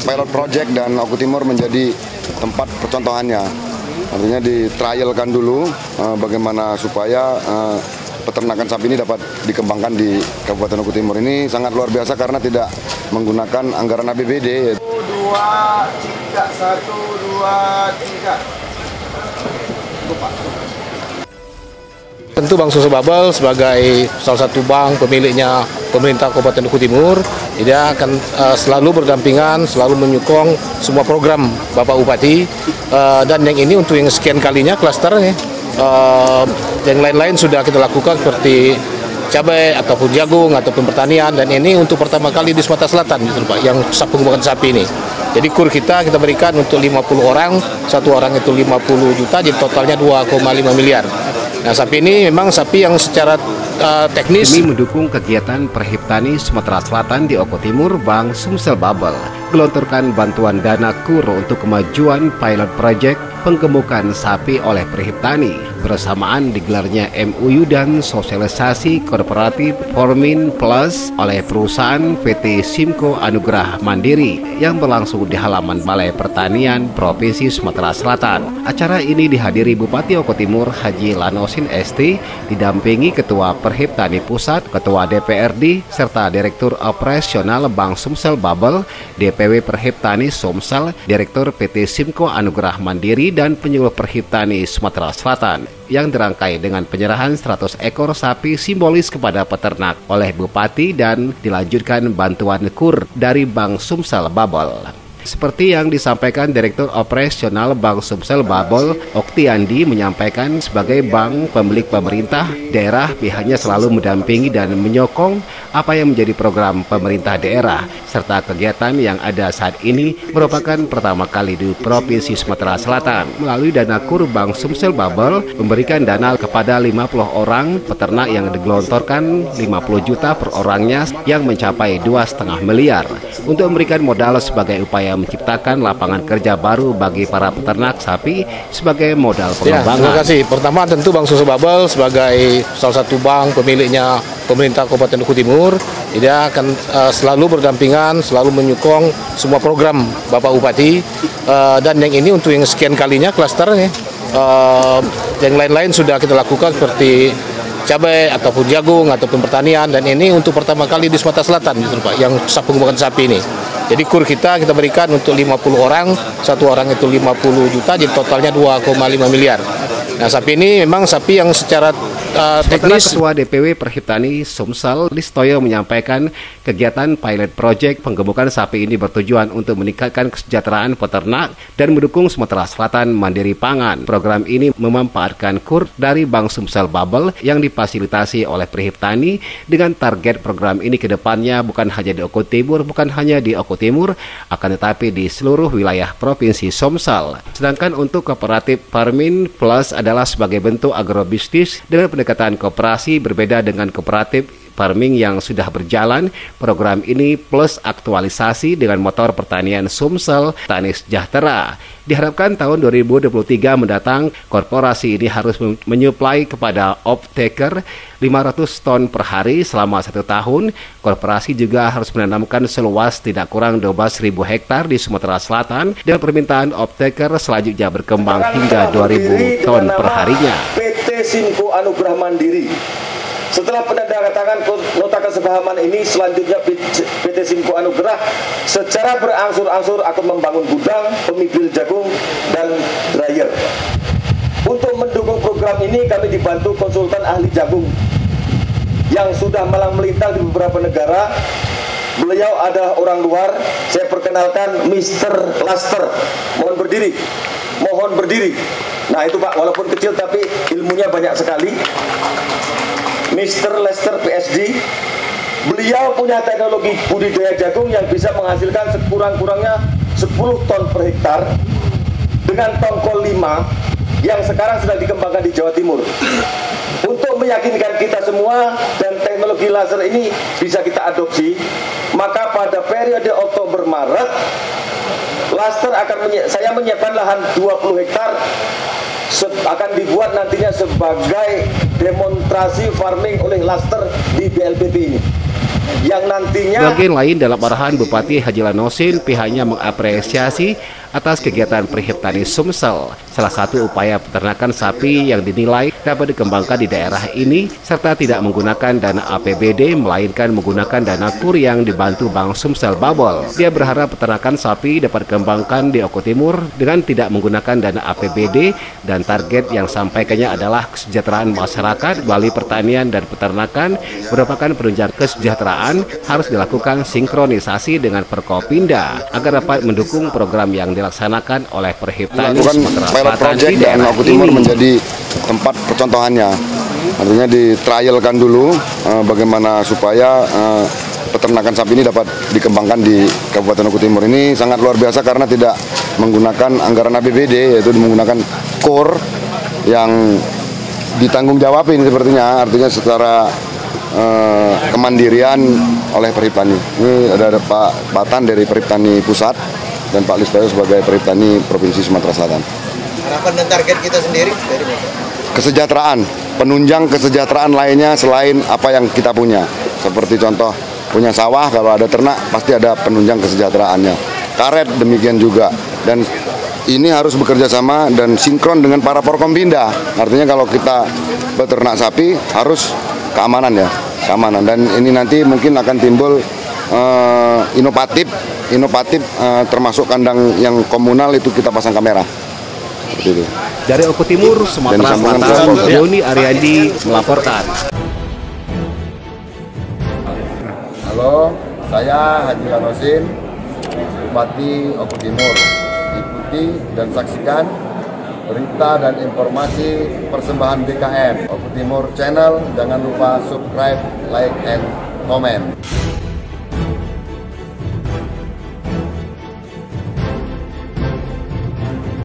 pilot project dan Oku Timur menjadi tempat percontohannya. Artinya ditrialkan dulu bagaimana supaya peternakan sapi ini dapat dikembangkan di Kabupaten Oku Timur. Ini sangat luar biasa karena tidak menggunakan anggaran APBD. 1, 2, 3, 1, 2, 3. Tentu Bank Sumsel Babel sebagai salah satu bank pemiliknya pemerintah Kabupaten Oku Timur, dia akan selalu berdampingan, selalu menyokong semua program Bapak Bupati, dan yang ini untuk yang sekian kalinya klaster nih. Yang lain-lain sudah kita lakukan seperti cabai ataupun jagung ataupun pertanian, dan ini untuk pertama kali di Sumatera Selatan gitu Pak, yang pengembangan sapi ini. Jadi kur kita berikan untuk 50 orang, satu orang itu 50 juta, jadi totalnya 2,5 miliar. Nah, sapi ini memang sapi yang secara teknis. Demi mendukung kegiatan Perhiptani Sumatera Selatan di Oku Timur, Bank Sumsel Babel gelontorkan bantuan dana KUR untuk kemajuan pilot project penggemukan sapi oleh Perhiptani. Bersamaan digelarnya MOU dan sosialisasi korporatif Formin Plus oleh perusahaan PT Simco Anugrah Mandiri yang berlangsung di halaman Balai Pertanian Provinsi Sumatera Selatan. Acara ini dihadiri Bupati Oku Timur Haji Lanosin ST, didampingi Ketua Perhiptani Pusat, Ketua DPRD, serta Direktur Operasional Bank Sumsel Babel, DPW Perhiptani Sumsel, Direktur PT Simco Anugrah Mandiri, dan penyuluh Perhiptani Sumatera Selatan, yang dirangkai dengan penyerahan 100 ekor sapi simbolis kepada peternak oleh Bupati dan dilanjutkan bantuan KUR dari Bank Sumsel Babel. Seperti yang disampaikan Direktur Operasional Bank Sumsel Babel, Oktiandi, menyampaikan sebagai bank pemilik pemerintah daerah, pihaknya selalu mendampingi dan menyokong apa yang menjadi program pemerintah daerah, serta kegiatan yang ada saat ini merupakan pertama kali di Provinsi Sumatera Selatan. Melalui dana KUR, Bank Sumsel Babel memberikan dana kepada 50 orang peternak yang digelontorkan 50 juta per orangnya, yang mencapai 2,5 miliar untuk memberikan modal sebagai upaya menciptakan lapangan kerja baru bagi para peternak sapi sebagai modal pengembangan. Terima kasih. Pertama tentu Bank Sumsel Babel sebagai salah satu bank pemiliknya pemerintah Kabupaten Oku Timur, dia akan selalu berdampingan, selalu menyokong semua program Bapak Bupati, dan yang ini untuk yang sekian kalinya klaster nih. Yang lain-lain sudah kita lakukan seperti cabai ataupun jagung ataupun pertanian, dan ini untuk pertama kali di Sumatera Selatan gitu Pak, yang pengembangan sapi ini. Jadi kur kita berikan untuk 50 orang, satu orang itu 50 juta, jadi totalnya 2,5 miliar. Nah, sapi ini memang sapi yang secara teknis. Ketua DPW Perhiptani Sumsel Listoyo menyampaikan kegiatan pilot project penggemukan sapi ini bertujuan untuk meningkatkan kesejahteraan peternak dan mendukung Sumatera Selatan mandiri pangan. Program ini memanfaatkan KUR dari Bank Sumsel Babel yang difasilitasi oleh Perhiptani, dengan target program ini ke depannya bukan hanya di Oku Timur, akan tetapi di seluruh wilayah Provinsi Sumsel. Sedangkan untuk kooperatif Formin Plus adalah sebagai bentuk agrobisnis dengan pendekatan koperasi berbeda dengan kooperatif farming yang sudah berjalan. Program ini plus aktualisasi dengan motor pertanian Sumsel Tani Sejahtera. Diharapkan tahun 2023 mendatang, korporasi ini harus menyuplai kepada off-taker 500 ton per hari selama 1 tahun. Korporasi juga harus menanamkan seluas tidak kurang 12.000 hektar di Sumatera Selatan, dan permintaan off-taker selanjutnya berkembang hingga 2.000 ton per harinya. PT Simco Anugrah Mandiri. Setelah penandatangan nota kesepahaman ini, selanjutnya PT Simco Anugrah secara berangsur-angsur akan membangun gudang, pemibil jagung, dan dryer. Untuk mendukung program ini, kami dibantu konsultan ahli jagung yang sudah malang melintang di beberapa negara. Beliau adalah orang luar. Saya perkenalkan Mr. Laster. Mohon berdiri. Mohon berdiri. Nah itu Pak, walaupun kecil tapi ilmunya banyak sekali. Mr. Lester PSD, beliau punya teknologi budidaya jagung yang bisa menghasilkan sekurang-kurangnya 10 ton per hektar dengan tongkol 5 yang sekarang sedang dikembangkan di Jawa Timur. Untuk meyakinkan kita semua dan teknologi laser ini bisa kita adopsi, maka pada periode Oktober-Maret, Laster saya menyiapkan lahan 20 hektar akan dibuat nantinya sebagai demonstrasi farming oleh Laster di BLPP ini. Yang nantinya bagian lain dalam arahan Bupati Haji Lanosin, pihaknya mengapresiasi atas kegiatan Perhiptani Sumsel, salah satu upaya peternakan sapi yang dinilai dapat dikembangkan di daerah ini serta tidak menggunakan dana APBD melainkan menggunakan dana KUR yang dibantu Bank Sumsel Babel. Dia berharap peternakan sapi dapat dikembangkan di Oku Timur dengan tidak menggunakan dana APBD dan target yang sampaikannya adalah kesejahteraan masyarakat melalui pertanian dan peternakan merupakan penunjang kesejahteraan harus dilakukan sinkronisasi dengan Perkopinda agar dapat mendukung program yang dilaksanakan oleh Perhiptani Sumatera pilot Selatan project di dan daerah Oku Timur ini. menjadi tempat percontohannya. Artinya ditrialkan dulu bagaimana supaya peternakan sapi ini dapat dikembangkan di Kabupaten Oku Timur. Ini sangat luar biasa karena tidak menggunakan anggaran APBD, yaitu menggunakan KUR yang ditanggung jawabin sepertinya, artinya secara kemandirian oleh Perhiptani. Ini ada Pak Batan dari Perhiptani Pusat dan Pak Listayo sebagai Perhiptani Provinsi Sumatera Selatan. Harapan dan target kita sendiri dari Kesejahteraan, penunjang kesejahteraan lainnya selain apa yang kita punya. Seperti contoh punya sawah, kalau ada ternak pasti ada penunjang kesejahteraannya. Karet demikian juga. Dan ini harus bekerja sama dan sinkron dengan para Porkompinda. Artinya kalau kita beternak sapi harus keamanan ya, keamanan. Dan ini nanti mungkin akan timbul inovatif termasuk kandang yang komunal itu kita pasang kamera. Seperti itu. Dari Oku Timur, Sumatera Selatan, Yoni Ariandi melaporkan. Halo, saya Haji Lanosin, Bupati Oku Timur. Ikuti dan saksikan berita dan informasi persembahan BKN Oku Timur Channel. Jangan lupa subscribe, like, and comment.